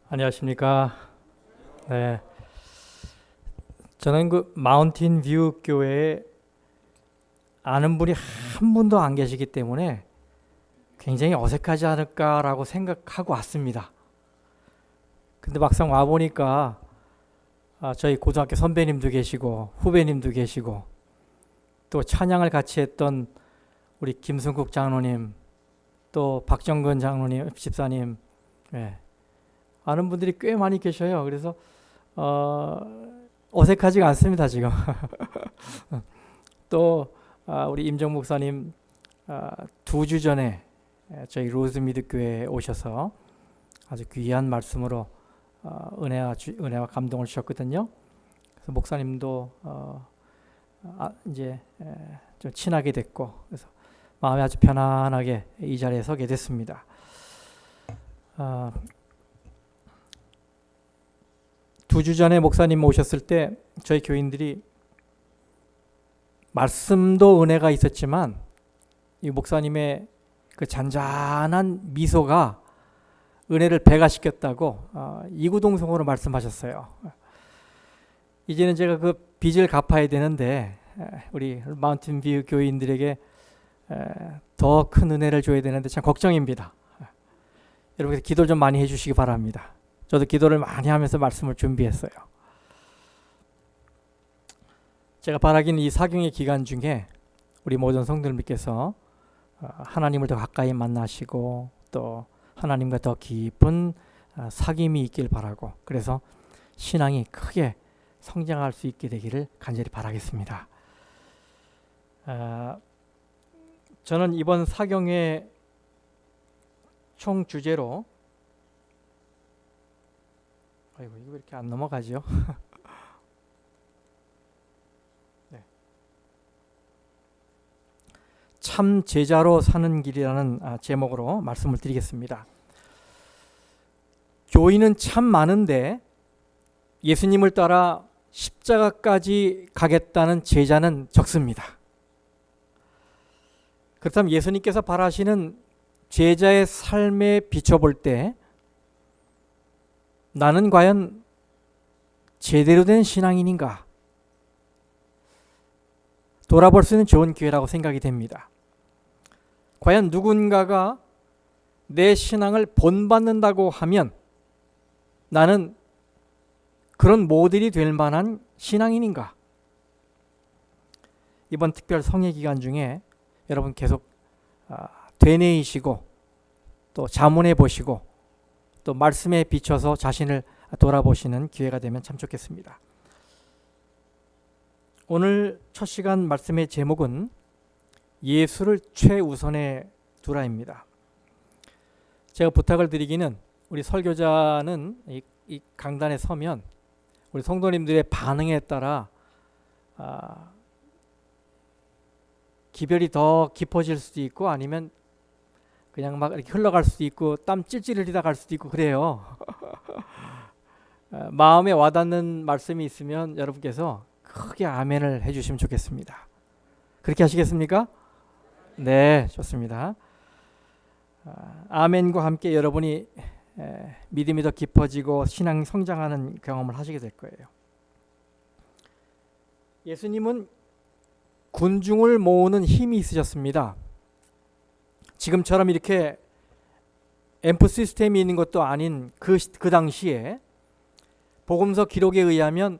안녕하십니까. 네, 저는 그 마운틴 뷰 교회에 아는 분이 한 분도 안 계시기 때문에 굉장히 어색하지 않을까라고 생각하고 왔습니다. 근데 막상 와 보니까 저희 고등학교 선배님도 계시고 후배님도 계시고 또 찬양을 같이 했던 우리 김승국 장로님, 또 박정근 장로님, 집사님, 네, 아는 분들이 꽤 많이 계셔요. 그래서 어색하지가 않습니다 지금. 또 우리 임정 목사님 2주 전에 저희 로즈미드 교회에 오셔서 아주 귀한 말씀으로 은혜와 감동을 주셨거든요. 그래서 목사님도 이제 좀 친하게 됐고, 그래서 마음이 아주 편안하게 이 자리에 서게 됐습니다. 2주 전에 목사님 오셨을 때 저희 교인들이 말씀도 은혜가 있었지만 이 목사님의 그 잔잔한 미소가 은혜를 배가시켰다고 이구동성으로 말씀하셨어요. 이제는 제가 그 빚을 갚아야 되는데 우리 마운틴 뷰 교인들에게 더 큰 은혜를 줘야 되는데 참 걱정입니다. 여러분 기도 좀 많이 해주시기 바랍니다. 저도 기도를 많이 하면서 말씀을 준비했어요. 제가 바라기는 이 사경의 기간 중에 우리 모든 성도님께서 하나님을 더 가까이 만나시고 또 하나님과 더 깊은 사귐이 있길 바라고, 그래서 신앙이 크게 성장할 수 있게 되기를 간절히 바라겠습니다. 저는 이번 사경의 총 주제로 아이고 이거 왜 이렇게 안 넘어가죠? 네. 참 제자로 사는 길이라는 제목으로 말씀을 드리겠습니다. 교인은 참 많은데 예수님을 따라 십자가까지 가겠다는 제자는 적습니다. 그렇다면 예수님께서 바라시는 제자의 삶에 비춰볼 때 나는 과연 제대로 된 신앙인인가? 돌아볼 수 있는 좋은 기회라고 생각이 됩니다. 과연 누군가가 내 신앙을 본받는다고 하면 나는 그런 모델이 될 만한 신앙인인가? 이번 특별 성회 기간 중에 여러분 계속 되뇌이시고 또 자문해 보시고 또 말씀에 비춰서 자신을 돌아보시는 기회가 되면 참 좋겠습니다. 오늘 첫 시간 말씀의 제목은 예수를 최우선에 두라입니다. 제가 부탁을 드리기는 우리 설교자는 이 강단에 서면 우리 성도님들의 반응에 따라 기별이 더 깊어질 수도 있고 아니면 그냥 막 이렇게 흘러갈 수도 있고 땀 찔찔 흘리다 갈 수도 있고 그래요. 마음에 와닿는 말씀이 있으면 여러분께서 크게 아멘을 해주시면 좋겠습니다. 그렇게 하시겠습니까? 네, 좋습니다. 아멘과 함께 여러분이 믿음이 더 깊어지고 신앙 성장하는 경험을 하시게 될 거예요. 예수님은 군중을 모으는 힘이 있으셨습니다. 지금처럼 이렇게 앰프 시스템이 있는 것도 아닌 그 당시에 복음서 기록에 의하면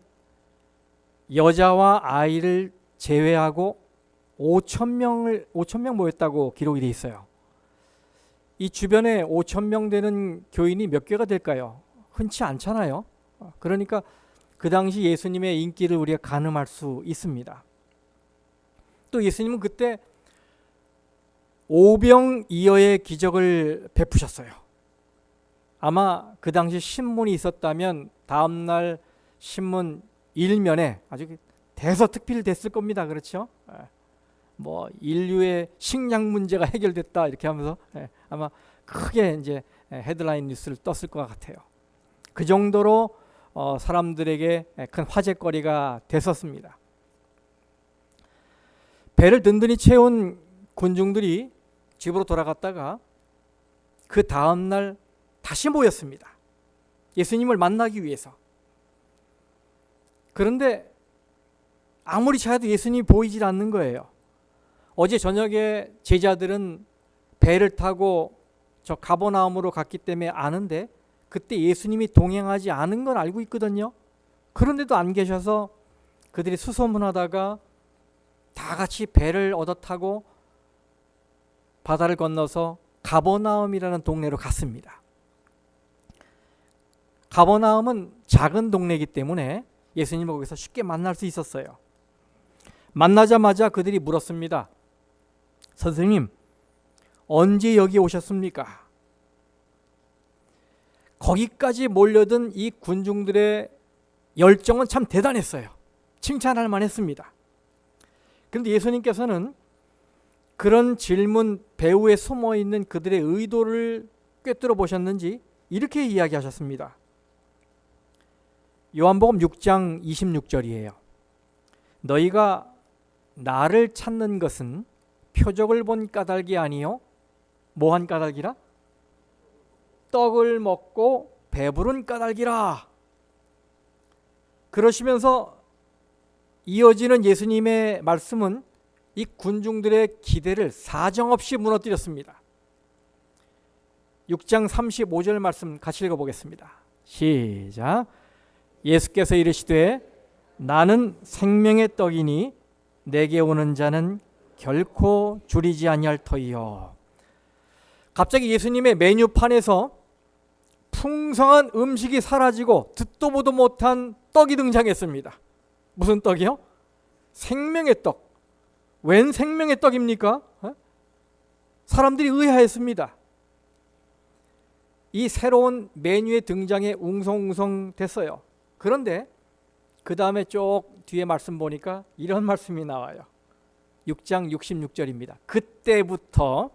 여자와 아이를 제외하고 5,000명 모였다고 기록이 돼 있어요. 이 주변에 5,000명 되는 교인이 몇 개가 될까요? 흔치 않잖아요. 그러니까 그 당시 예수님의 인기를 우리가 가늠할 수 있습니다. 또 예수님은 그때 오병이어의 기적을 베푸셨어요. 아마 그 당시 신문이 있었다면 다음날 신문 일면에 아주 대서특필됐을 겁니다. 그렇죠? 뭐 인류의 식량 문제가 해결됐다 이렇게 하면서 아마 크게 이제 헤드라인 뉴스를 떴을 것 같아요. 그 정도로 사람들에게 큰 화제거리가 됐었습니다. 배를 든든히 채운 군중들이 집으로 돌아갔다가 그 다음날 다시 모였습니다. 예수님을 만나기 위해서. 그런데 아무리 찾아도 예수님이 보이질 않는 거예요. 어제 저녁에 제자들은 배를 타고 저 가버나움으로 갔기 때문에 아는데 그때 예수님이 동행하지 않은 건 알고 있거든요. 그런데도 안 계셔서 그들이 수소문하다가 다 같이 배를 얻어 타고 바다를 건너서 가버나움이라는 동네로 갔습니다. 가버나움은 작은 동네이기 때문에 예수님을 거기서 쉽게 만날 수 있었어요. 만나자마자 그들이 물었습니다. 선생님, 언제 여기 오셨습니까? 거기까지 몰려든 이 군중들의 열정은 참 대단했어요. 칭찬할 만했습니다. 그런데 예수님께서는 그런 질문 배후에 숨어있는 그들의 의도를 꿰뚫어 보셨는지 이렇게 이야기하셨습니다. 요한복음 6장 26절이에요. 너희가 나를 찾는 것은 표적을 본 까닭이 아니요 뭐한 까닭이라? 떡을 먹고 배부른 까닭이라. 그러시면서 이어지는 예수님의 말씀은 이 군중들의 기대를 사정없이 무너뜨렸습니다. 6장 35절 말씀 같이 읽어보겠습니다. 시작. 예수께서 이르시되 나는 생명의 떡이니 내게 오는 자는 결코 줄이지 아니할 터이요. 갑자기 예수님의 메뉴판에서 풍성한 음식이 사라지고 듣도 보도 못한 떡이 등장했습니다. 무슨 떡이요? 생명의 떡. 웬 생명의 떡입니까? 사람들이 의아했습니다. 이 새로운 메뉴의 등장에 웅성웅성 됐어요. 그런데 그 다음에 쭉 뒤에 말씀 보니까 이런 말씀이 나와요. 6장 66절입니다. 그때부터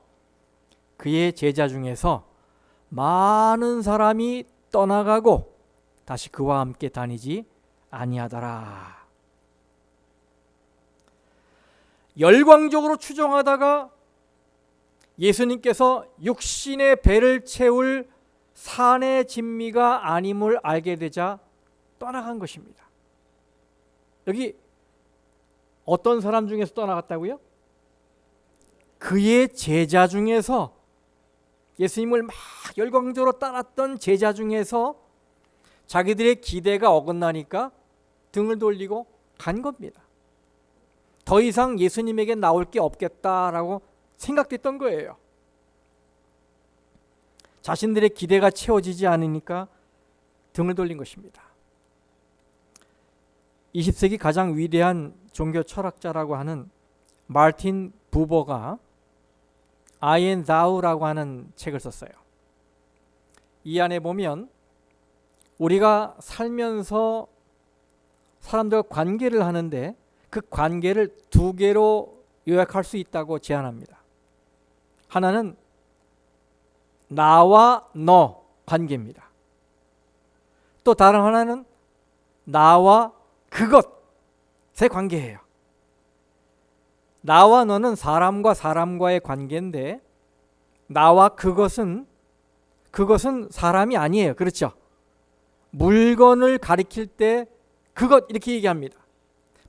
그의 제자 중에서 많은 사람이 떠나가고 다시 그와 함께 다니지 아니하더라. 열광적으로 추종하다가 예수님께서 육신의 배를 채울 산의 진미가 아님을 알게 되자 떠나간 것입니다. 여기 어떤 사람 중에서 떠나갔다고요? 그의 제자 중에서, 예수님을 막 열광적으로 따랐던 제자 중에서 자기들의 기대가 어긋나니까 등을 돌리고 간 겁니다. 더 이상 예수님에게 나올 게 없겠다라고 생각됐던 거예요. 자신들의 기대가 채워지지 않으니까 등을 돌린 것입니다. 20세기 가장 위대한 종교 철학자라고 하는 마르틴 부버가 I and Thou라고 하는 책을 썼어요. 이 안에 보면 우리가 살면서 사람들과 관계를 하는데 그 관계를 두 개로 요약할 수 있다고 제안합니다. 하나는 나와 너 관계입니다. 또 다른 하나는 나와 그것의 관계예요. 나와 너는 사람과 사람과의 관계인데 나와 그것은 사람이 아니에요. 그렇죠? 물건을 가리킬 때 그것 이렇게 얘기합니다.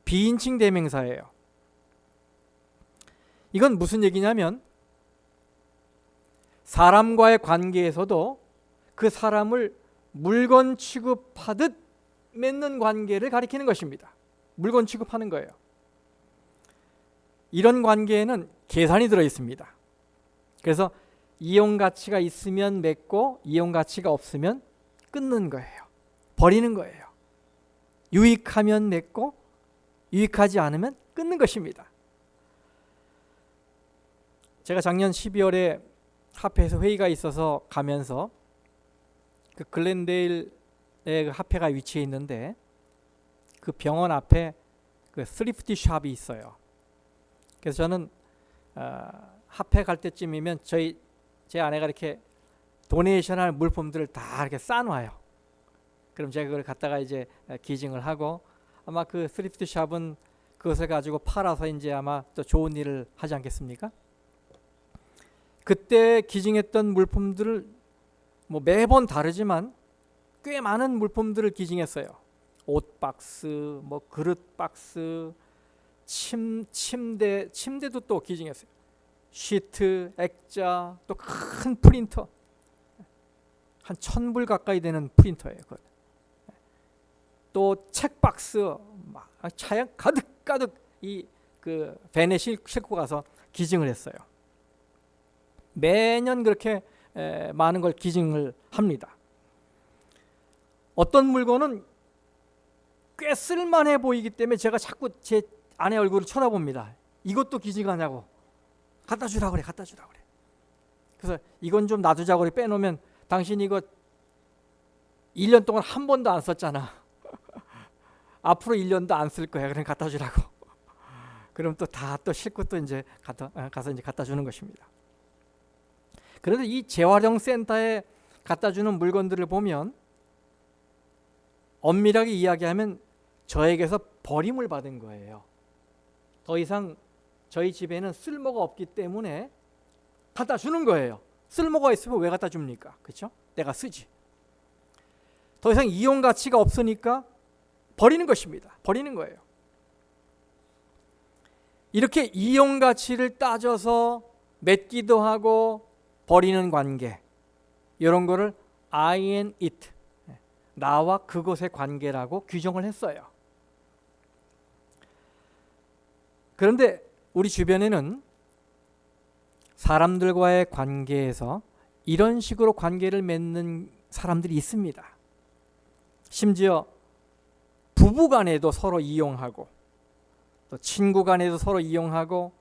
비인칭 대명사예요. 이건 무슨 얘기냐면 사람과의 관계에서도 그 사람을 물건 취급하듯 맺는 관계를 가리키는 것입니다. 물건 취급하는 거예요. 이런 관계에는 계산이 들어 있습니다. 그래서 이용 가치가 있으면 맺고 이용 가치가 없으면 끊는 거예요. 버리는 거예요. 유익하면 맺고 유익하지 않으면 끊는 것입니다. 제가 작년 12월에 합회에서 회의가 있어서 가면서 그 글렌데일의 그 합회가 위치해 있는데 그 병원 앞에 그 스리프티 샵이 있어요. 그래서 저는 합회 갈 때쯤이면 제 아내가 이렇게 도네이션할 물품들을 다 이렇게 쌓아놔요. 그럼 제가 그걸 갖다가 이제 기증을 하고 아마 그 스리프트 샵은 그것을 가지고 팔아서 이제 아마 또 좋은 일을 하지 않겠습니까? 그때 기증했던 물품들을 뭐 매번 다르지만 꽤 많은 물품들을 기증했어요. 옷 박스, 뭐 그릇 박스, 침대도 또 기증했어요. 시트, 액자, 또 큰 프린터, 한 1,000불 가까이 되는 프린터예요. 그것. 또 책박스, 막 차양 가득 이 그 밴에 싣고 가서 기증을 했어요. 매년 그렇게 많은 걸 기증을 합니다. 어떤 물건은 꽤 쓸만해 보이기 때문에 제가 자꾸 제 아내 얼굴을 쳐다봅니다. 이것도 기증하냐고. 갖다 주라 그래. 그래서 이건 좀 놔두자고 그래. 빼놓으면 당신 이거 1년 동안 한 번도 안 썼잖아. 앞으로 1년도 안 쓸 거야. 그럼 갖다 주라고. 그럼 또 다 또 싣고 또 이제 가서 이제 갖다 주는 것입니다. 그런데 이 재활용 센터에 갖다 주는 물건들을 보면 엄밀하게 이야기하면 저에게서 버림을 받은 거예요. 더 이상 저희 집에는 쓸모가 없기 때문에 갖다 주는 거예요. 쓸모가 있으면 왜 갖다 줍니까? 그렇죠? 내가 쓰지. 더 이상 이용 가치가 없으니까 버리는 것입니다. 버리는 거예요. 이렇게 이용 가치를 따져서 맺기도 하고 버리는 관계, 이런 거를 I and it, 나와 그것의 관계라고 규정을 했어요. 그런데 우리 주변에는 사람들과의 관계에서 이런 식으로 관계를 맺는 사람들이 있습니다. 심지어 부부 간에도 서로 이용하고, 또 친구 간에도 서로 이용하고,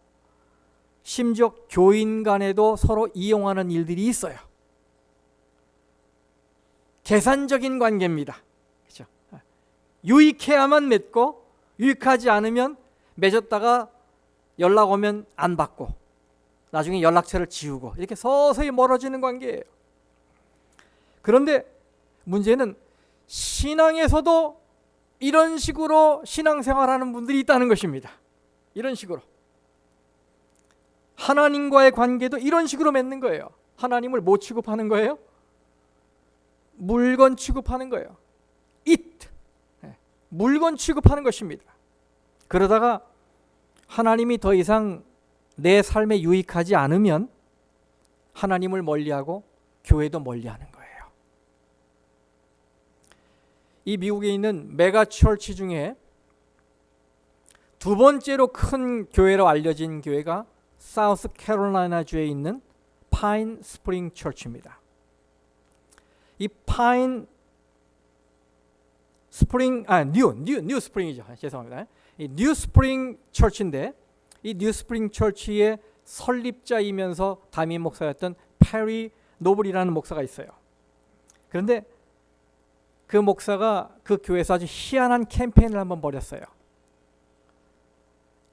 심지어 교인 간에도 서로 이용하는 일들이 있어요. 계산적인 관계입니다. 그렇죠? 유익해야만 맺고, 유익하지 않으면 맺었다가 연락 오면 안 받고, 나중에 연락처를 지우고, 이렇게 서서히 멀어지는 관계예요. 그런데 문제는 신앙에서도 이런 식으로 신앙생활하는 분들이 있다는 것입니다. 이런 식으로. 하나님과의 관계도 이런 식으로 맺는 거예요. 하나님을 뭐 취급하는 거예요? 물건 취급하는 거예요. it. 물건 취급하는 것입니다. 그러다가 하나님이 더 이상 내 삶에 유익하지 않으면 하나님을 멀리하고 교회도 멀리하는 거예요. 이 미국에 있는 메가 처치 중에 두 번째로 큰 교회로 알려진 교회가 사우스 캐롤라이나주에 있는 파인 스프링 처치입니다. 이 파인 스프링, 뉴 스프링이죠. 죄송합니다. 이 뉴 스프링 처치인데, 이 뉴 스프링 처치의 설립자이면서 담임 목사였던 페리 노블이라는 목사가 있어요. 그런데 그 목사가 그 교회에서 아주 희한한 캠페인을 한번 벌였어요.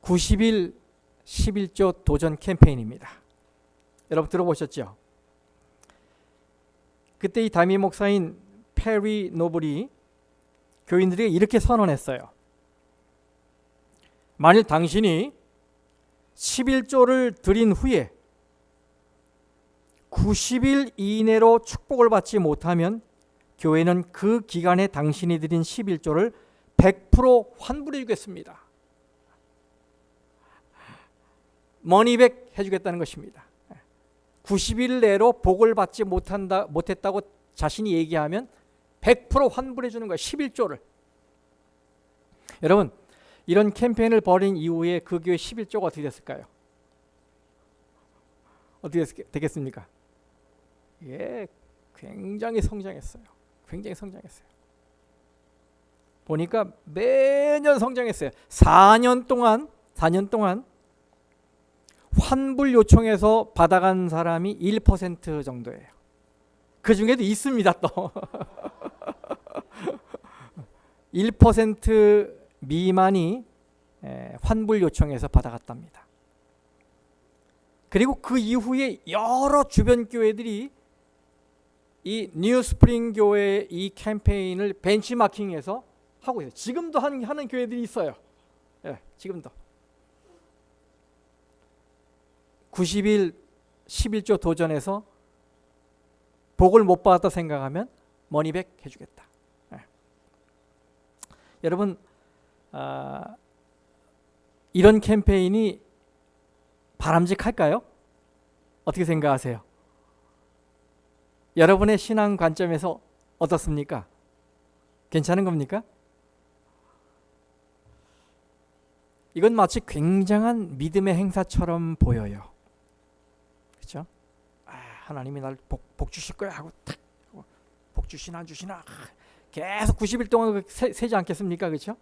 90일 11조 도전 캠페인입니다. 여러분 들어보셨죠? 그때 이 담임 목사인 페리 노블이 교인들에게 이렇게 선언했어요. 만일 당신이 11조를 드린 후에 90일 이내로 축복을 받지 못하면 교회는 그 기간에 당신이 드린 11조를 100% 환불해 주겠습니다. 머니백 해주겠다는 것입니다. 90일 내로 복을 받지 못했다고 자신이 얘기하면 100% 환불해 주는 거예요. 11조를. 여러분, 이런 캠페인을 벌인 이후에 그 교회 11조가 어떻게 됐을까요? 어떻게 되겠습니까? 예, 굉장히 성장했어요. 보니까 매년 성장했어요. 4년 동안 환불 요청해서 받아간 사람이 1% 정도예요. 그 중에도 있습니다 또. 1% 미만이 환불 요청해서 받아갔답니다. 그리고 그 이후에 여러 주변 교회들이 이 뉴 스프링 교회의 이 캠페인을 벤치마킹해서 하고 있어요. 지금도 하는 교회들이 있어요. 예, 지금도. 90일 11조 도전에서 복을 못 받았다 생각하면 머니백 해주겠다. 여러분, 이런 캠페인이 바람직할까요? 어떻게 생각하세요? 여러분의 신앙 관점에서 어떻습니까? 괜찮은 겁니까? 이건 마치 굉장한 믿음의 행사처럼 보여요. 그렇죠? 하나님이 날 복 주실 거야 하고 탁 복 주시나 안 주시나 계속 90일 동안 세지 않겠습니까? 그렇죠?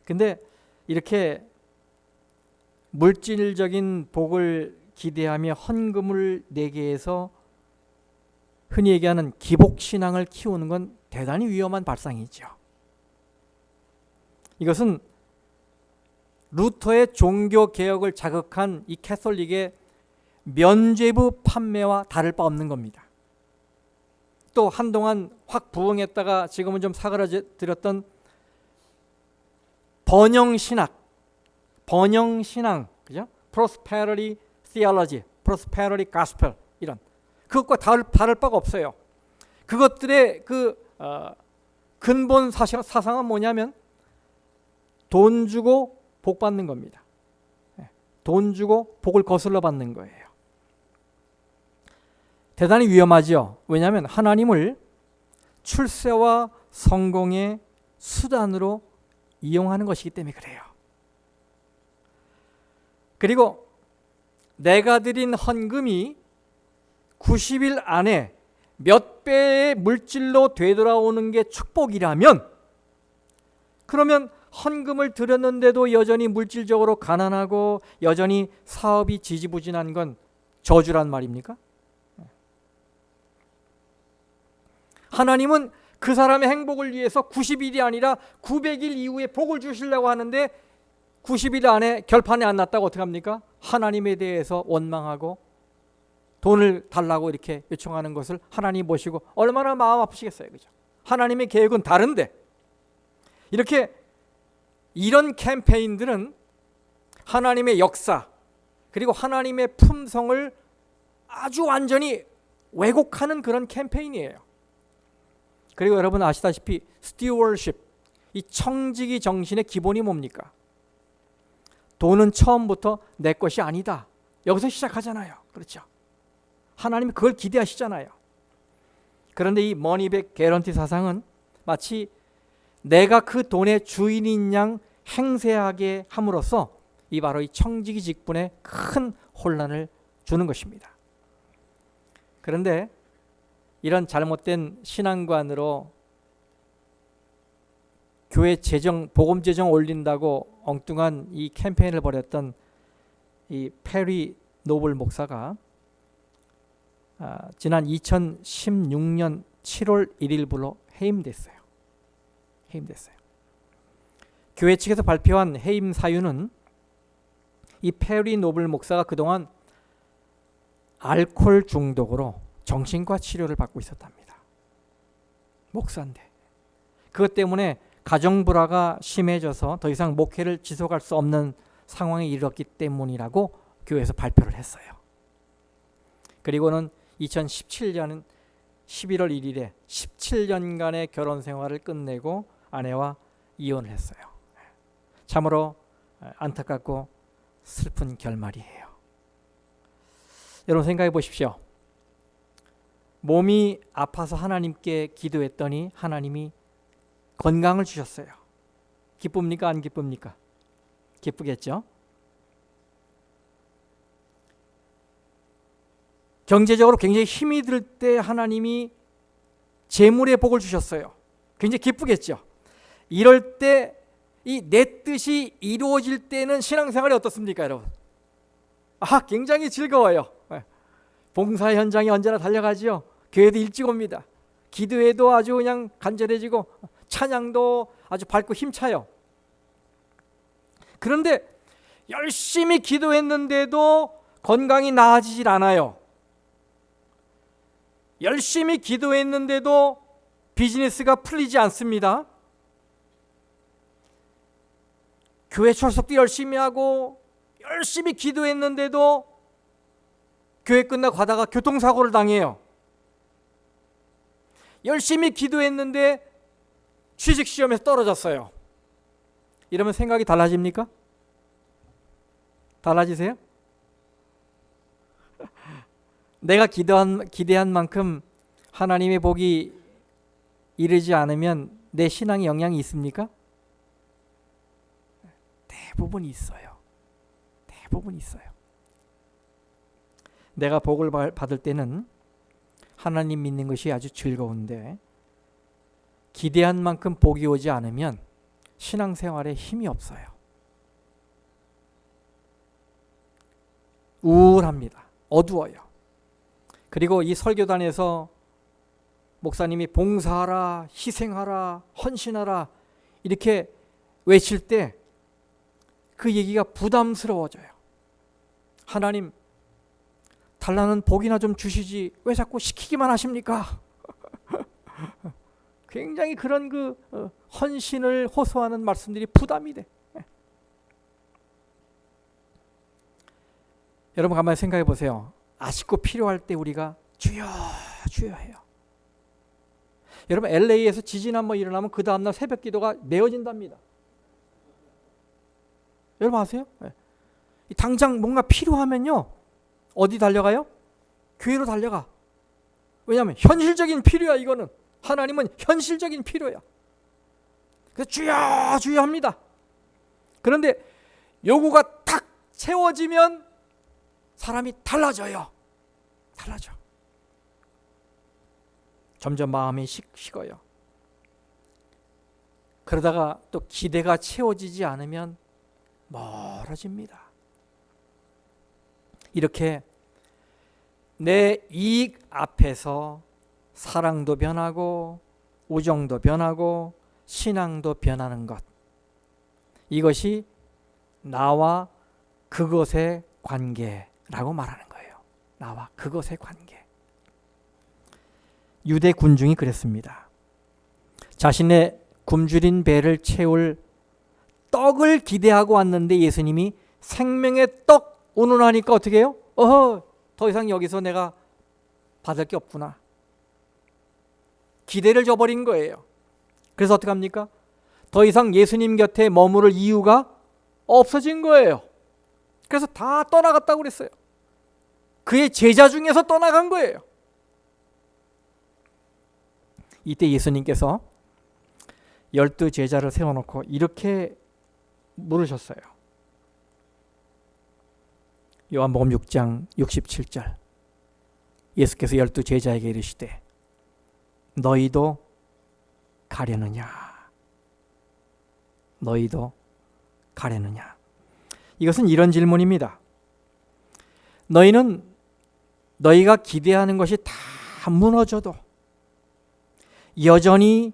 근데 이렇게 물질적인 복을 기대하며 헌금을 내게 해서 흔히 얘기하는 기복신앙을 키우는 건 대단히 위험한 발상이죠. 이것은 루터의 종교개혁을 자극한 이 캐톨릭의 면죄부 판매와 다를 바 없는 겁니다. 또 한동안 확 부흥했다가 지금은 좀 사그라들었던 번영신학, 그죠? Prosperity Theology, Prosperity Gospel 이런 그것과 다를 바가 없어요. 그것들의 근본 사상은 뭐냐면 돈 주고 복 받는 겁니다. 돈 주고 복을 거슬러 받는 거예요. 대단히 위험하죠. 왜냐하면 하나님을 출세와 성공의 수단으로 이용하는 것이기 때문에 그래요. 그리고 내가 드린 헌금이 90일 안에 몇 배의 물질로 되돌아오는 게 축복이라면, 그러면 헌금을 드렸는데도 여전히 물질적으로 가난하고 여전히 사업이 지지부진한 건 저주란 말입니까? 하나님은 그 사람의 행복을 위해서 90일이 아니라 900일 이후에 복을 주시려고 하는데 90일 안에 결판이 안 났다고 어떻게 합니까? 하나님에 대해서 원망하고 돈을 달라고 이렇게 요청하는 것을 하나님 보시고 얼마나 마음 아프시겠어요. 그죠? 하나님의 계획은 다른데 이런 캠페인들은 하나님의 역사 그리고 하나님의 품성을 아주 완전히 왜곡하는 그런 캠페인이에요. 그리고 여러분 아시다시피 스튜어십, 이 청지기 정신의 기본이 뭡니까? 돈은 처음부터 내 것이 아니다. 여기서 시작하잖아요. 그렇죠? 하나님이 그걸 기대하시잖아요. 그런데 이 머니백 개런티 사상은 마치 내가 그 돈의 주인인 양 행세하게 함으로써 바로 이 청지기 직분에 큰 혼란을 주는 것입니다. 그런데 이런 잘못된 신앙관으로 교회 재정, 복음 재정 올린다고 엉뚱한 이 캠페인을 벌였던 이 페리 노블 목사가 지난 2016년 7월 1일부로 해임됐어요. 교회 측에서 발표한 해임 사유는 이 페리 노블 목사가 그동안 알코올 중독으로 정신과 치료를 받고 있었답니다. 목사인데 그것 때문에 가정 불화가 심해져서 더 이상 목회를 지속할 수 없는 상황에 이르렀기 때문이라고 교회에서 발표를 했어요. 그리고는 2017년 11월 1일에 17년간의 결혼 생활을 끝내고 아내와 이혼을 했어요. 참으로 안타깝고 슬픈 결말이에요. 여러분 생각해 보십시오. 몸이 아파서 하나님께 기도했더니 하나님이 건강을 주셨어요. 기쁩니까? 안 기쁩니까? 기쁘겠죠? 경제적으로 굉장히 힘이 들 때 하나님이 재물의 복을 주셨어요. 굉장히 기쁘겠죠? 이럴 때 이 내 뜻이 이루어질 때는 신앙생활이 어떻습니까, 여러분? 굉장히 즐거워요. 봉사 현장에 언제나 달려가지요. 교회도 일찍 옵니다. 기도회도 아주 그냥 간절해지고 찬양도 아주 밝고 힘차요. 그런데 열심히 기도했는데도 건강이 나아지질 않아요. 열심히 기도했는데도 비즈니스가 풀리지 않습니다. 교회 출석도 열심히 하고 열심히 기도했는데도 교회 끝나고 가다가 교통사고를 당해요. 열심히 기도했는데 취직시험에서 떨어졌어요. 이러면 생각이 달라집니까? 달라지세요? 내가 기대한 만큼 하나님의 복이 이르지 않으면 내 신앙에 영향이 있습니까? 대부분 있어요. 대부분 있어요. 내가 복을 받을 때는 하나님 믿는 것이 아주 즐거운데 기대한 만큼 복이 오지 않으면 신앙생활에 힘이 없어요. 우울합니다. 어두워요. 그리고 이 설교단에서 목사님이 봉사하라, 희생하라, 헌신하라 이렇게 외칠 때 그 얘기가 부담스러워져요. 하나님, 달라는 복이나 좀 주시지 왜 자꾸 시키기만 하십니까? 굉장히 그런 헌신을 호소하는 말씀들이 부담이 돼. 여러분 가만히 생각해 보세요. 아쉽고 필요할 때 우리가 주여 주여 해요. 여러분 LA에서 지진 한번 일어나면 그 다음날 새벽 기도가 메어진답니다. 여러분 아세요? 당장 뭔가 필요하면요 어디 달려가요? 교회로 달려가. 왜냐하면 현실적인 필요야. 이거는 하나님은 현실적인 필요야. 그래서 주여 주여 합니다. 그런데 요구가 탁 채워지면 사람이 달라져요. 달라져. 점점 마음이 식어요. 그러다가 또 기대가 채워지지 않으면 멀어집니다. 이렇게 내 이익 앞에서 사랑도 변하고 우정도 변하고 신앙도 변하는 것, 이것이 나와 그것의 관계라고 말하는 거예요. 나와 그것의 관계. 유대 군중이 그랬습니다. 자신의 굶주린 배를 채울 떡을 기대하고 왔는데 예수님이 생명의 떡 운운하니까 어떻게 해요? 더 이상 여기서 내가 받을 게 없구나. 기대를 저버린 거예요. 그래서 어떻게 합니까? 더 이상 예수님 곁에 머무를 이유가 없어진 거예요. 그래서 다 떠나갔다고 그랬어요. 그의 제자 중에서 떠나간 거예요. 이때 예수님께서 12 제자를 세워놓고 이렇게 물으셨어요. 요한복음 6장 67절, 예수께서 12 제자에게 이르시되 너희도 가려느냐? 너희도 가려느냐? 이것은 이런 질문입니다. 너희가 기대하는 것이 다 무너져도 여전히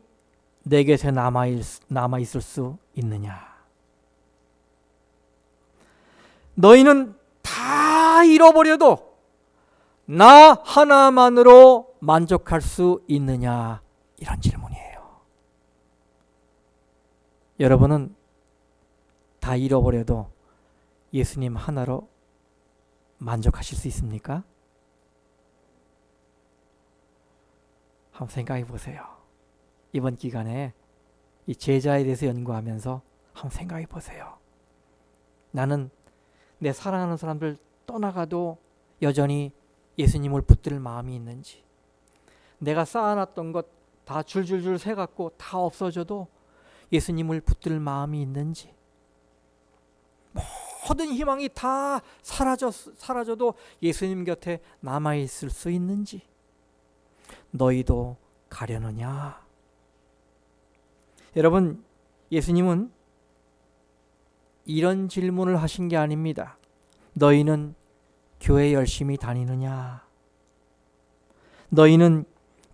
내 곁에 남아있을 수 있느냐? 너희는 다 잃어버려도 나 하나만으로 만족할 수 있느냐? 이런 질문이에요. 여러분은 다 잃어버려도 예수님 하나로 만족하실 수 있습니까? 한번 생각해 보세요. 이번 기간에 이 제자에 대해서 연구하면서 한번 생각해 보세요. 나는 내 사랑하는 사람들 떠나가도 여전히 예수님을 붙들 마음이 있는지, 내가 쌓아놨던 것 다 줄줄줄 새갖고 다 없어져도 예수님을 붙들 마음이 있는지, 모든 희망이 다 사라져도 예수님 곁에 남아있을 수 있는지, 너희도 가려느냐? 여러분, 예수님은 이런 질문을 하신 게 아닙니다. 너희는 교회 열심히 다니느냐? 너희는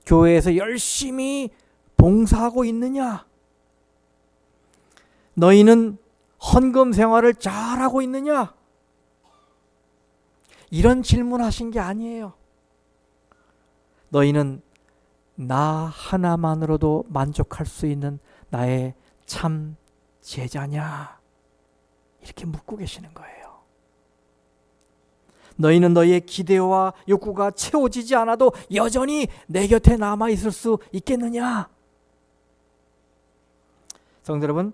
교회에서 열심히 봉사하고 있느냐? 너희는 헌금 생활을 잘하고 있느냐? 이런 질문하신 게 아니에요. 너희는 나 하나만으로도 만족할 수 있는 나의 참 제자냐? 이렇게 묻고 계시는 거예요. 너희는 너희의 기대와 욕구가 채워지지 않아도 여전히 내 곁에 남아 있을 수 있겠느냐? 성도 여러분,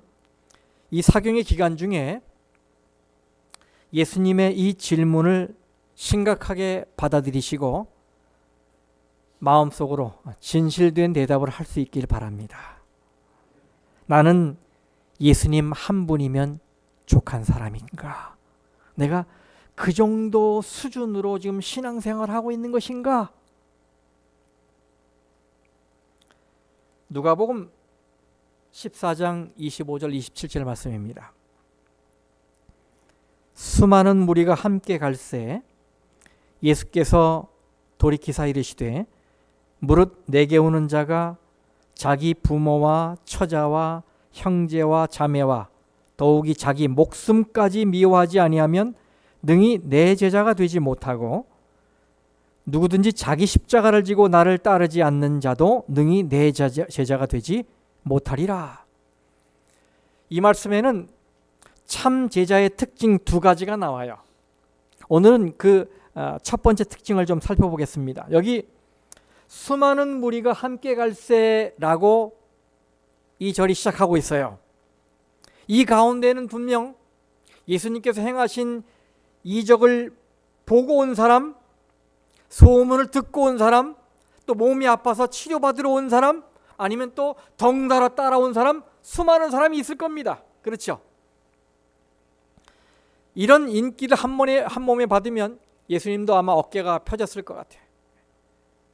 이 사경의 기간 중에 예수님의 이 질문을 심각하게 받아들이시고 마음속으로 진실된 대답을 할 수 있길 바랍니다. 나는 예수님 한 분이면 족한 사람인가? 내가 그 정도 수준으로 지금 신앙생활을 하고 있는 것인가? 누가복음 14장 25절 27절 말씀입니다. 수많은 무리가 함께 갈새 예수께서 돌이키사 이르시되 무릇 내게 오는 자가 자기 부모와 처자와 형제와 자매와 더욱이 자기 목숨까지 미워하지 아니하면 능히 내 제자가 되지 못하고 누구든지 자기 십자가를 지고 나를 따르지 않는 자도 능히 내 제자가 되지 못하리라. 이 말씀에는 참 제자의 특징 두 가지가 나와요. 오늘은 그 첫 번째 특징을 좀 살펴보겠습니다. 여기 수많은 무리가 함께 갈새라고 이 절이 시작하고 있어요. 이 가운데는 분명 예수님께서 행하신 이적을 보고 온 사람, 소문을 듣고 온 사람, 또 몸이 아파서 치료받으러 온 사람, 아니면 또 덩달아 따라온 사람, 수많은 사람이 있을 겁니다. 그렇죠? 이런 인기를 한 몸에 받으면 예수님도 아마 어깨가 펴졌을 것 같아요.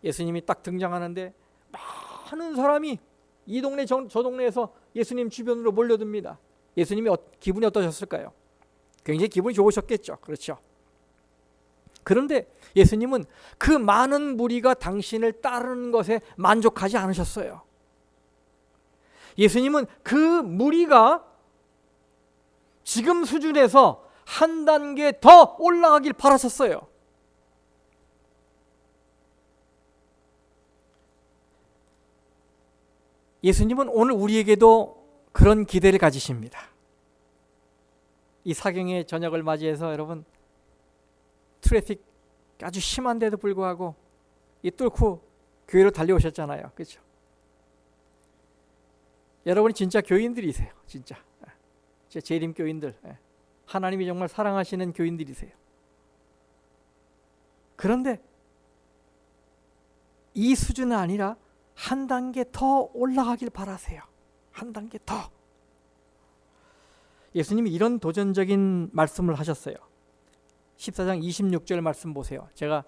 예수님이 딱 등장하는데 많은 사람이 이 동네 저 동네에서 예수님 주변으로 몰려듭니다. 예수님이 기분이 어떠셨을까요? 굉장히 기분이 좋으셨겠죠. 그렇죠? 그런데 예수님은 그 많은 무리가 당신을 따르는 것에 만족하지 않으셨어요. 예수님은 그 무리가 지금 수준에서 한 단계 더 올라가길 바라셨어요. 예수님은 오늘 우리에게도 그런 기대를 가지십니다. 이 사경의 저녁을 맞이해서 여러분 트래픽 아주 심한데도 불구하고 이 뚫고 교회로 달려오셨잖아요. 그렇죠? 여러분이 진짜 교인들이세요. 진짜 재림 교인들, 하나님이 정말 사랑하시는 교인들이세요. 그런데 이 수준은 아니라 한 단계 더 올라가길 바라세요. 한 단계 더. 예수님이 이런 도전적인 말씀을 하셨어요. 14장 26절 말씀 보세요. 제가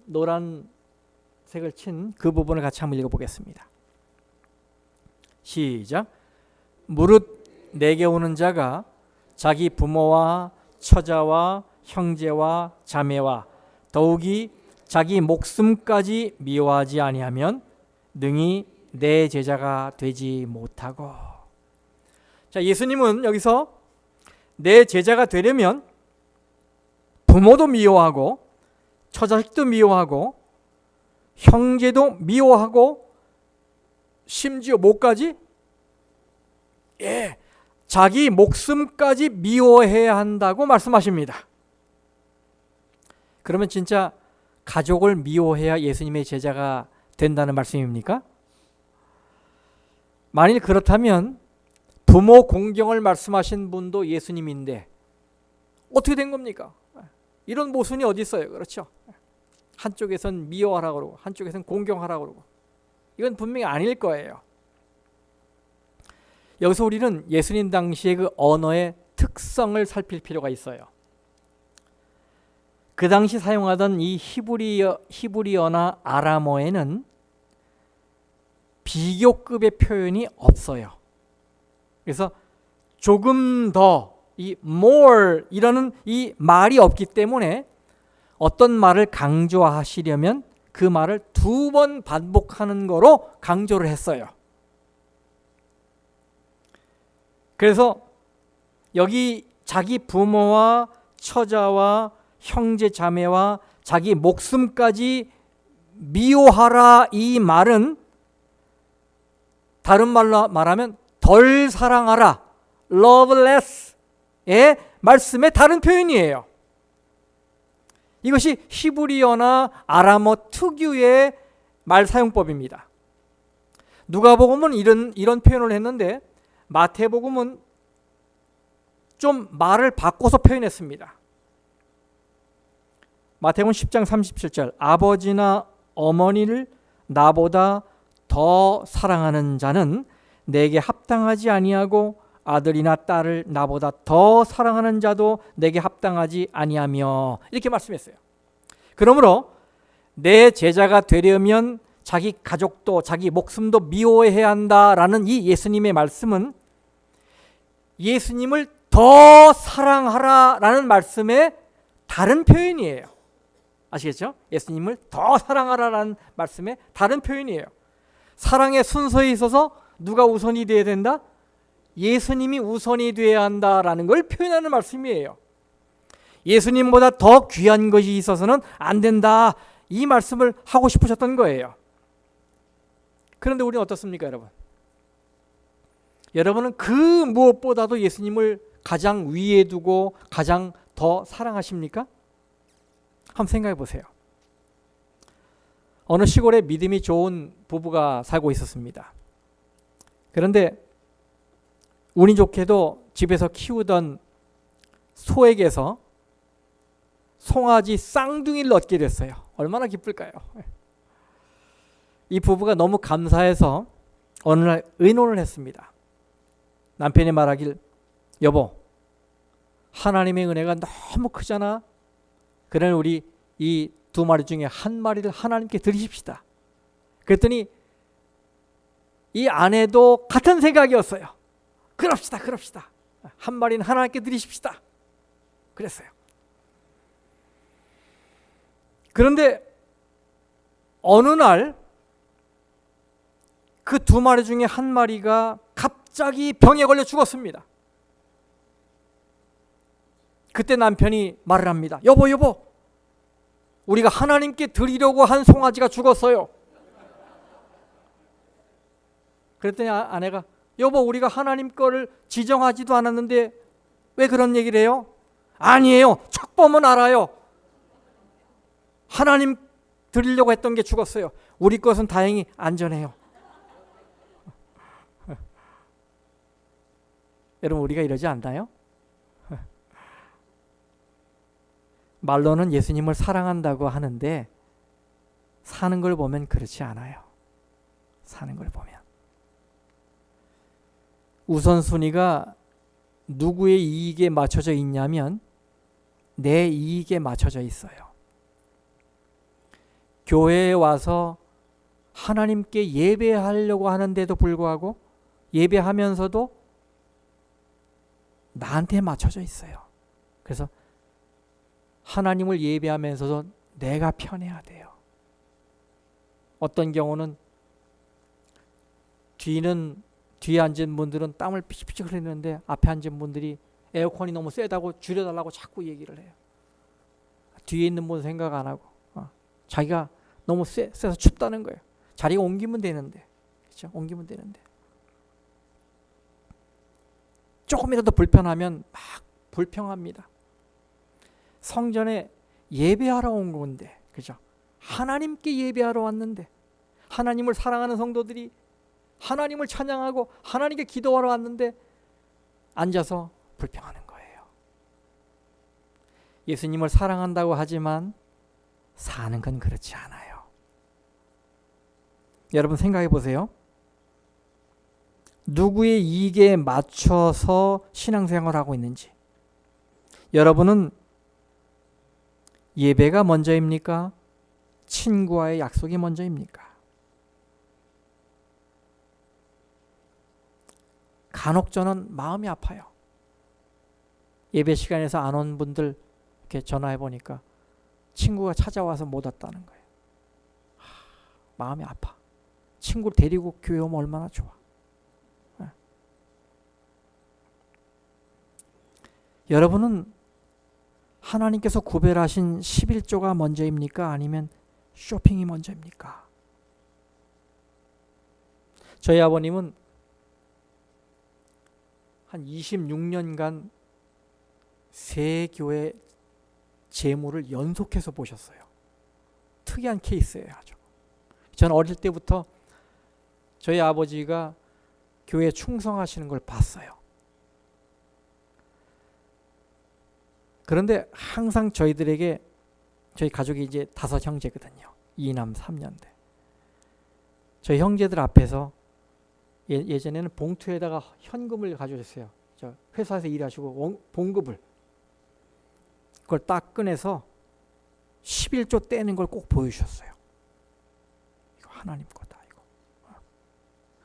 노란색을 친 그 부분을 같이 한번 읽어보겠습니다. 시작. 무릇 내게 오는 자가 자기 부모와 처자와 형제와 자매와 더욱이 자기 목숨까지 미워하지 아니하면 능히 내 제자가 되지 못하고. 자, 예수님은 여기서 내 제자가 되려면 부모도 미워하고 처자식도 미워하고 형제도 미워하고 심지어 뭐까지? 자기 목숨까지 미워해야 한다고 말씀하십니다. 그러면 진짜 가족을 미워해야 예수님의 제자가 된다는 말씀입니까? 만일 그렇다면 부모 공경을 말씀하신 분도 예수님인데 어떻게 된 겁니까? 이런 모순이 어디 있어요? 그렇죠? 한쪽에선 미워하라고 그러고 한쪽에선 공경하라고 그러고 이건 분명히 아닐 거예요. 여기서 우리는 예수님 당시의 그 언어의 특성을 살필 필요가 있어요. 그 당시 사용하던 이 히브리어나 아람어에는 비교급의 표현이 없어요. 그래서 조금 더, 이 more 이라는 이 말이 없기 때문에 어떤 말을 강조하시려면 그 말을 2번 반복하는 거로 강조를 했어요. 그래서 여기 자기 부모와 처자와 형제 자매와 자기 목숨까지 미워하라, 이 말은 다른 말로 말하면 덜 사랑하라, love less의 말씀의 다른 표현이에요. 이것이 히브리어나 아람어 특유의 말 사용법입니다. 누가복음은 이런 표현을 했는데 마태복음은 좀 말을 바꿔서 표현했습니다. 마태복음 10장 37절 아버지나 어머니를 나보다 더 사랑하는 자는 내게 합당하지 아니하고 아들이나 딸을 나보다 더 사랑하는 자도 내게 합당하지 아니하며 이렇게 말씀했어요. 그러므로 내 제자가 되려면 자기 가족도 자기 목숨도 미워해야 한다라는 이 예수님의 말씀은 예수님을 더 사랑하라라는 말씀의 다른 표현이에요. 아시겠죠? 예수님을 더 사랑하라라는 말씀의 다른 표현이에요. 사랑의 순서에 있어서 누가 우선이 되어야 된다? 예수님이 우선이 되어야 한다라는 걸 표현하는 말씀이에요. 예수님보다 더 귀한 것이 있어서는 안 된다. 이 말씀을 하고 싶으셨던 거예요. 그런데 우리는 어떻습니까, 여러분? 여러분은 그 무엇보다도 예수님을 가장 위에 두고 가장 더 사랑하십니까? 한번 생각해 보세요. 어느 시골에 믿음이 좋은 부부가 살고 있었습니다. 그런데 운이 좋게도 집에서 키우던 소에게서 송아지 쌍둥이를 얻게 됐어요. 얼마나 기쁠까요? 이 부부가 너무 감사해서 어느 날 의논을 했습니다. 남편이 말하길, 여보, 하나님의 은혜가 너무 크잖아. 그러니 우리 이 두 마리 중에 한 마리를 하나님께 드리십시다. 그랬더니 이 아내도 같은 생각이었어요. 그럽시다. 한 마리는 하나님께 드리십시다. 그랬어요. 그런데 어느 날 그 두 마리 중에 한 마리가 갑자기 병에 걸려 죽었습니다. 그때 남편이 말을 합니다. 여보, 우리가 하나님께 드리려고 한 송아지가 죽었어요. 그랬더니 아내가, 여보, 우리가 하나님 거를 지정하지도 않았는데 왜 그런 얘기를 해요? 아니에요. 척 보면 알아요. 하나님 드리려고 했던 게 죽었어요. 우리 것은 다행히 안전해요. 여러분, 우리가 이러지 않나요? 말로는 예수님을 사랑한다고 하는데 사는 걸 보면 그렇지 않아요. 사는 걸 보면 우선순위가 누구의 이익에 맞춰져 있냐면 내 이익에 맞춰져 있어요. 교회에 와서 하나님께 예배하려고 하는데도 불구하고 예배하면서도 나한테 맞춰져 있어요. 그래서 하나님을 예배하면서도 내가 편해야 돼요. 어떤 경우는 뒤에 앉은 분들은 땀을 피식피식 흘리는데 앞에 앉은 분들이 에어컨이 너무 세다고 줄여달라고 자꾸 얘기를 해요. 뒤에 있는 분 생각 안 하고 자기가 너무 세서 춥다는 거예요. 자리가 옮기면 되는데, 그렇죠? 옮기면 되는데 조금이라도 불편하면 막 불평합니다. 성전에 예배하러 온 건데, 그죠? 하나님께 예배하러 왔는데, 하나님을 사랑하는 성도들이 하나님을 찬양하고 하나님께 기도하러 왔는데 앉아서 불평하는 거예요. 예수님을 사랑한다고 하지만 사는 건 그렇지 않아요. 여러분 생각해 보세요. 누구의 이익에 맞춰서 신앙생활을 하고 있는지. 여러분은 예배가 먼저입니까? 친구와의 약속이 먼저입니까? 간혹 저는 마음이 아파요. 예배 시간에서 안 온 분들 이렇게 전화해 보니까 친구가 찾아와서 못 왔다는 거예요. 마음이 아파. 친구를 데리고 교회 오면 얼마나 좋아. 여러분은 하나님께서 구별하신 11조가 먼저입니까? 아니면 쇼핑이 먼저입니까? 저희 아버님은 한 26년간 세 교회 재물을 연속해서 보셨어요. 특이한 케이스예요. 아주. 저는 어릴 때부터 저희 아버지가 교회에 충성하시는 걸 봤어요. 그런데 항상 저희들에게, 저희 가족이 이제 5 형제거든요. 2남 3녀인데 저희 형제들 앞에서 예전에는 봉투에다가 현금을 가져오셨어요. 저 회사에서 일하시고 봉급을, 그걸 딱 꺼내서 11조 떼는 걸 꼭 보여주셨어요. 이거 하나님 거다. 이거.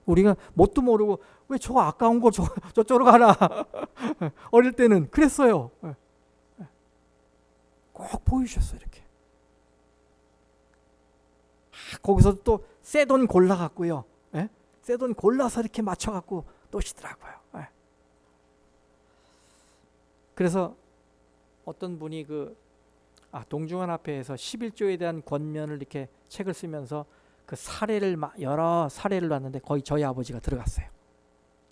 우리가 뭣도 모르고 왜 저거 아까운 거 저쪽으로 가나. 어릴 때는 그랬어요. 꼭 보여주셨어요. 이렇게. 거기서 또 새 돈 골라갖고요. 새 돈 골라서 이렇게 맞춰갖고 놓으시더라고요. 그래서 어떤 분이 동중한 앞에서 11조에 대한 권면을 이렇게 책을 쓰면서 그 사례를 여러 사례를 놨는데 거의 저희 아버지가 들어갔어요.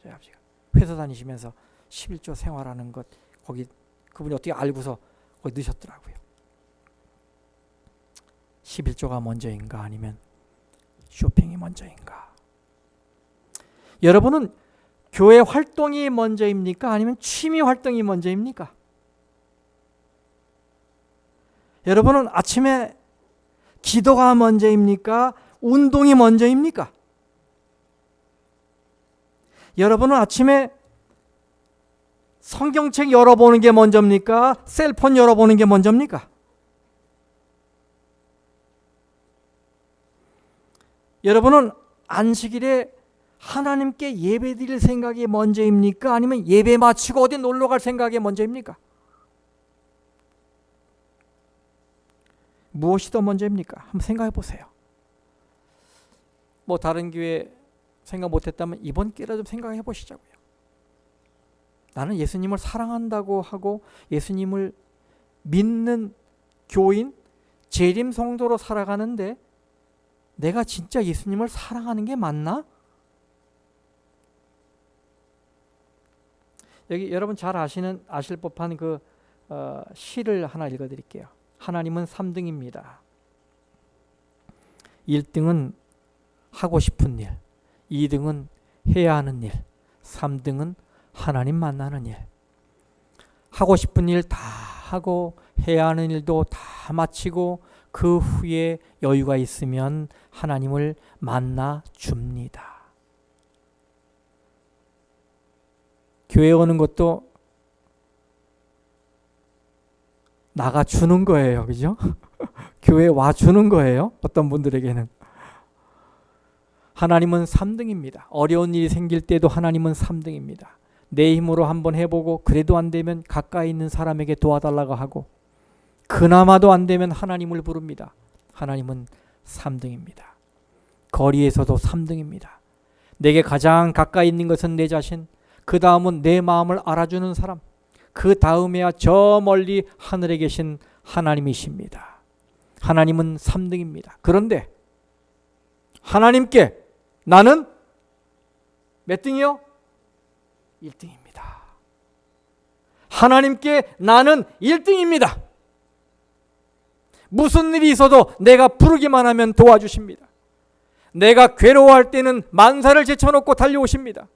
저희 아버지가 회사 다니시면서 11조 생활하는 것, 거기 그분이 어떻게 알고서 거기 넣으셨더라고요. 11조가 먼저인가 아니면 쇼핑이 먼저인가? 여러분은 교회 활동이 먼저입니까? 아니면 취미 활동이 먼저입니까? 여러분은 아침에 기도가 먼저입니까? 운동이 먼저입니까? 여러분은 아침에 성경책 열어보는 게 먼저입니까? 셀폰 열어보는 게 먼저입니까? 여러분은 안식일에 하나님께 예배 드릴 생각이 먼저입니까? 아니면 예배 마치고 어디 놀러 갈 생각이 먼저입니까? 무엇이 더 먼저입니까? 한번 생각해 보세요. 뭐 다른 교회 생각 못했다면 이번 기회라도 좀 생각해 보시자고요. 나는 예수님을 사랑한다고 하고 예수님을 믿는 교인, 재림 성도로 살아가는데 내가 진짜 예수님을 사랑하는 게 맞나? 여기 여러분 잘 아실 법한 시를 하나 읽어드릴게요. 하나님은 3등입니다. 1등은 하고 싶은 일, 2등은 해야 하는 일, 3등은 하나님 만나는 일. 하고 싶은 일 다 하고 해야 하는 일도 다 마치고 그 후에 여유가 있으면 하나님을 만나 줍니다. 교회 오는 것도 나가 주는 거예요. 그죠? 교회 와 주는 거예요. 어떤 분들에게는. 하나님은 3등입니다. 어려운 일이 생길 때도 하나님은 3등입니다. 내 힘으로 한번 해보고 그래도 안 되면 가까이 있는 사람에게 도와달라고 하고 그나마도 안 되면 하나님을 부릅니다. 하나님은 3등입니다. 거리에서도 3등입니다. 내게 가장 가까이 있는 것은 내 자신, 그 다음은 내 마음을 알아주는 사람, 그 다음에야 저 멀리 하늘에 계신 하나님이십니다. 하나님은 3등입니다. 그런데 하나님께 나는 몇 등이요? 1등입니다. 하나님께 나는 1등입니다. 무슨 일이 있어도 내가 부르기만 하면 도와주십니다. 내가 괴로워할 때는 만사를 제쳐놓고 달려오십니다.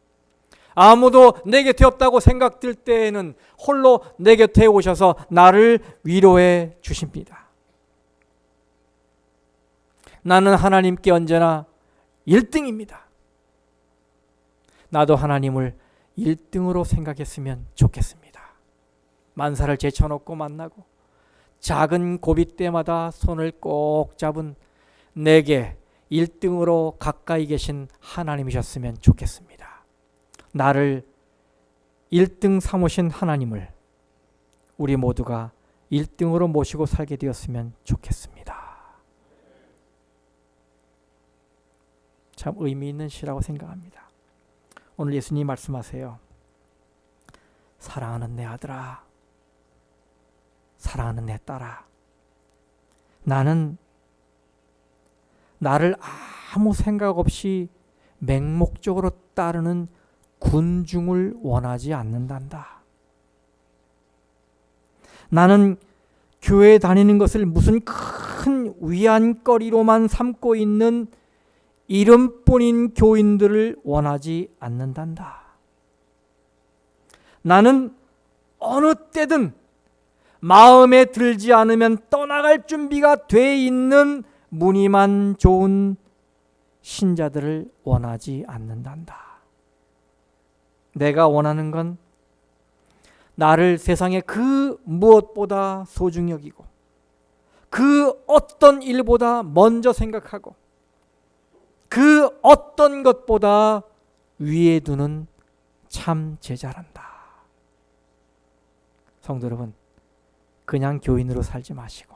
아무도 내 곁에 없다고 생각될 때에는 홀로 내 곁에 오셔서 나를 위로해 주십니다. 나는 하나님께 언제나 1등입니다. 나도 하나님을 1등으로 생각했으면 좋겠습니다. 만사를 제쳐놓고 만나고 작은 고비 때마다 손을 꼭 잡은 내게 1등으로 가까이 계신 하나님이셨으면 좋겠습니다. 나를 1등 삼으신 하나님을 우리 모두가 1등으로 모시고 살게 되었으면 좋겠습니다. 참 의미 있는 시라고 생각합니다. 오늘 예수님이 말씀하세요. 사랑하는 내 아들아, 사랑하는 내 딸아, 나는 나를 아무 생각 없이 맹목적으로 따르는 군중을 원하지 않는단다. 나는 교회 다니는 것을 무슨 큰 위안거리로만 삼고 있는 이름뿐인 교인들을 원하지 않는단다. 나는 어느 때든 마음에 들지 않으면 떠나갈 준비가 돼 있는 무늬만 좋은 신자들을 원하지 않는단다. 내가 원하는 건 나를 세상의 그 무엇보다 소중히 여기고 그 어떤 일보다 먼저 생각하고 그 어떤 것보다 위에 두는 참 제자란다. 성도 여러분, 그냥 교인으로 살지 마시고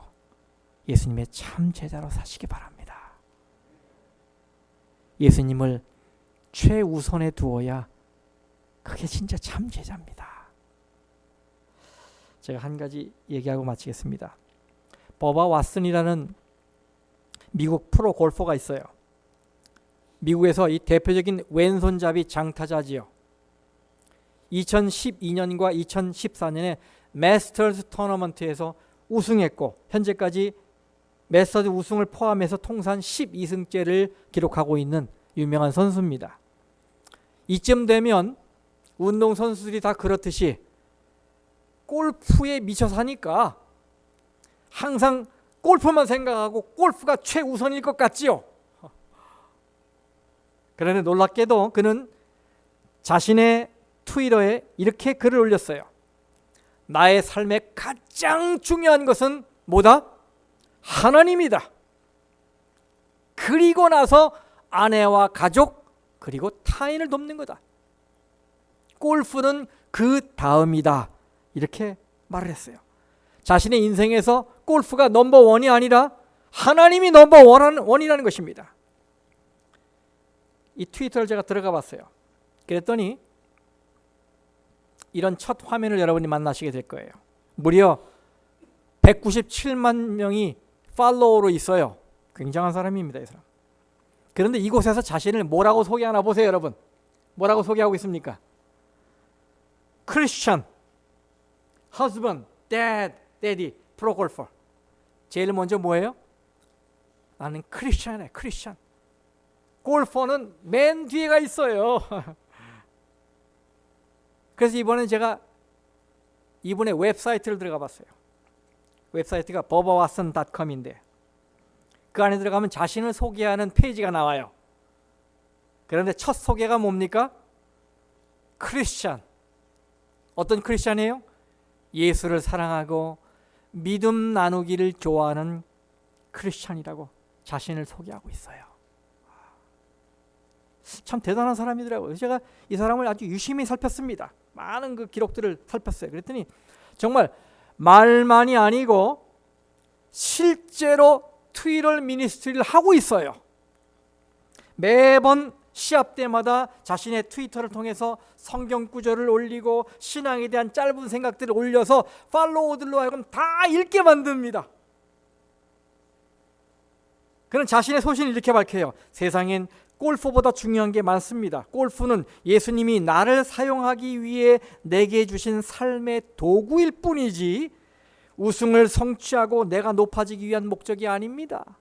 예수님의 참 제자로 사시기 바랍니다. 예수님을 최우선에 두어야 그게 진짜 참 제자입니다. 제가 한 가지 얘기하고 마치겠습니다. 버바 왓슨이라는 미국 프로 골퍼가 있어요. 미국에서 이 대표적인 왼손잡이 장타자지요. 2012년과 2014년에 마스터즈 토너먼트에서 우승했고 현재까지 마스터즈 우승을 포함해서 통산 12승째를 기록하고 있는 유명한 선수입니다. 이쯤 되면 운동선수들이 다 그렇듯이 골프에 미쳐 사니까 항상 골프만 생각하고 골프가 최우선일 것 같지요. 그런데 놀랍게도 그는 자신의 트위터에 이렇게 글을 올렸어요. 나의 삶의 가장 중요한 것은 뭐다? 하나님이다. 그리고 나서 아내와 가족 그리고 타인을 돕는 거다. 골프는 그 다음이다. 이렇게 말을 했어요. 자신의 인생에서 골프가 넘버원이 아니라 하나님이 넘버원이라는 것입니다. 이 트위터를 제가 들어가 봤어요. 그랬더니 이런 첫 화면을 여러분이 만나시게 될 거예요. 무려 197만 명이 팔로워로 있어요. 굉장한 사람입니다, 이 사람. 그런데 이곳에서 자신을 뭐라고 소개하나 보세요, 여러분. 뭐라고 소개하고 있습니까? 크리스천, husband, dad, daddy, pro golfer. 제일 먼저 뭐예요? 나는 크리스천이에요, 크리스천. 골퍼는 맨 뒤에가 있어요. 그래서 이번에 제가 이분의 웹사이트를 들어가 봤어요. 웹사이트가 bubbaWatson.com인데 그 안에 들어가면 자신을 소개하는 페이지가 나와요. 그런데 첫 소개가 뭡니까? 크리스천. 어떤 크리스천이에요? 예수를 사랑하고 믿음 나누기를 좋아하는 크리스천이라고 자신을 소개하고 있어요. 참 대단한 사람이더라고요. 제가 이 사람을 아주 유심히 살폈습니다. 많은 그 기록들을 살폈어요. 그랬더니 정말 말만이 아니고 실제로 트위터 미니스트리를 하고 있어요. 매번 시합 때마다 자신의 트위터를 통해서 성경 구절을 올리고 신앙에 대한 짧은 생각들을 올려서 팔로워들로 하여금 다 읽게 만듭니다. 그는 자신의 소신을 이렇게 밝혀요. 세상엔 골프보다 중요한 게 많습니다. 골프는 예수님이 나를 사용하기 위해 내게 주신 삶의 도구일 뿐이지 우승을 성취하고 내가 높아지기 위한 목적이 아닙니다.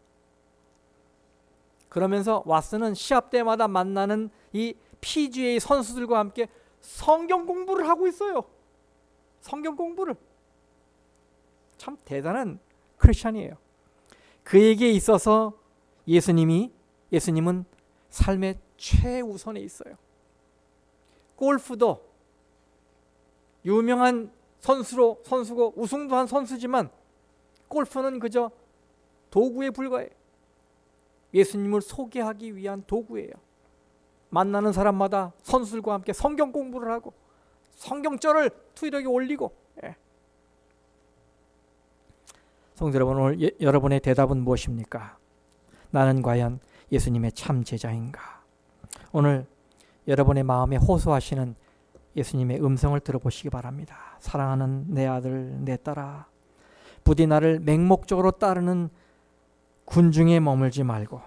그러면서 왓슨은 시합 때마다 만나는 이 PGA 선수들과 함께 성경 공부를 하고 있어요. 성경 공부를. 참 대단한 크리스천이에요. 그에게 있어서 예수님은 삶의 최우선에 있어요. 골프도 유명한 선수고 우승도 한 선수지만 골프는 그저 도구에 불과해요. 예수님을 소개하기 위한 도구예요. 만나는 사람마다 선수들과 함께 성경 공부를 하고 성경절을 트위터에 올리고. 성도 여러분, 오늘 여러분의 대답은 무엇입니까? 나는 과연 예수님의 참 제자인가? 오늘 여러분의 마음에 호소하시는 예수님의 음성을 들어보시기 바랍니다. 사랑하는 내 아들, 내 딸아, 부디 나를 맹목적으로 따르는 군중에 머물지 말고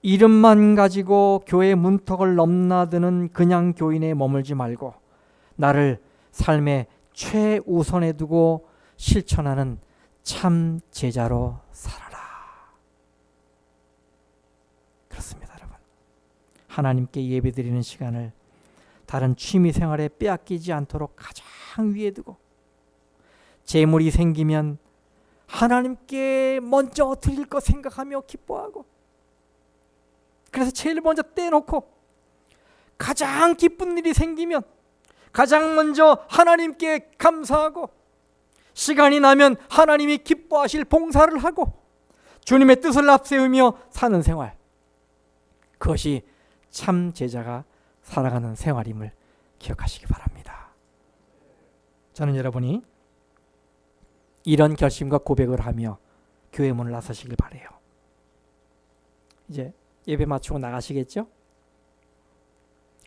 이름만 가지고 교회 문턱을 넘나드는 그냥 교인에 머물지 말고 나를 삶의 최우선에 두고 실천하는 참 제자로 살아라. 그렇습니다, 여러분. 하나님께 예배드리는 시간을 다른 취미 생활에 빼앗기지 않도록 가장 위에 두고, 재물이 생기면 하나님께 먼저 드릴 것 생각하며 기뻐하고, 그래서 제일 먼저 떼놓고, 가장 기쁜 일이 생기면 가장 먼저 하나님께 감사하고, 시간이 나면 하나님이 기뻐하실 봉사를 하고 주님의 뜻을 앞세우며 사는 생활, 그것이 참 제자가 살아가는 생활임을 기억하시기 바랍니다. 저는 여러분이 이런 결심과 고백을 하며 교회 문을 나서시길 바라요. 이제 예배 마치고 나가시겠죠?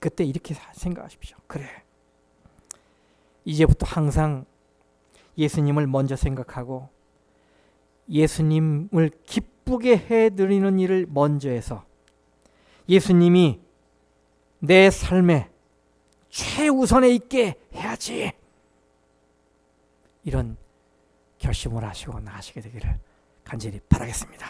그때 이렇게 생각하십시오. 그래, 이제부터 항상 예수님을 먼저 생각하고 예수님을 기쁘게 해드리는 일을 먼저 해서 예수님이 내 삶에 최우선에 있게 해야지, 이런 결심을 하시고 나가시게 되기를 간절히 바라겠습니다.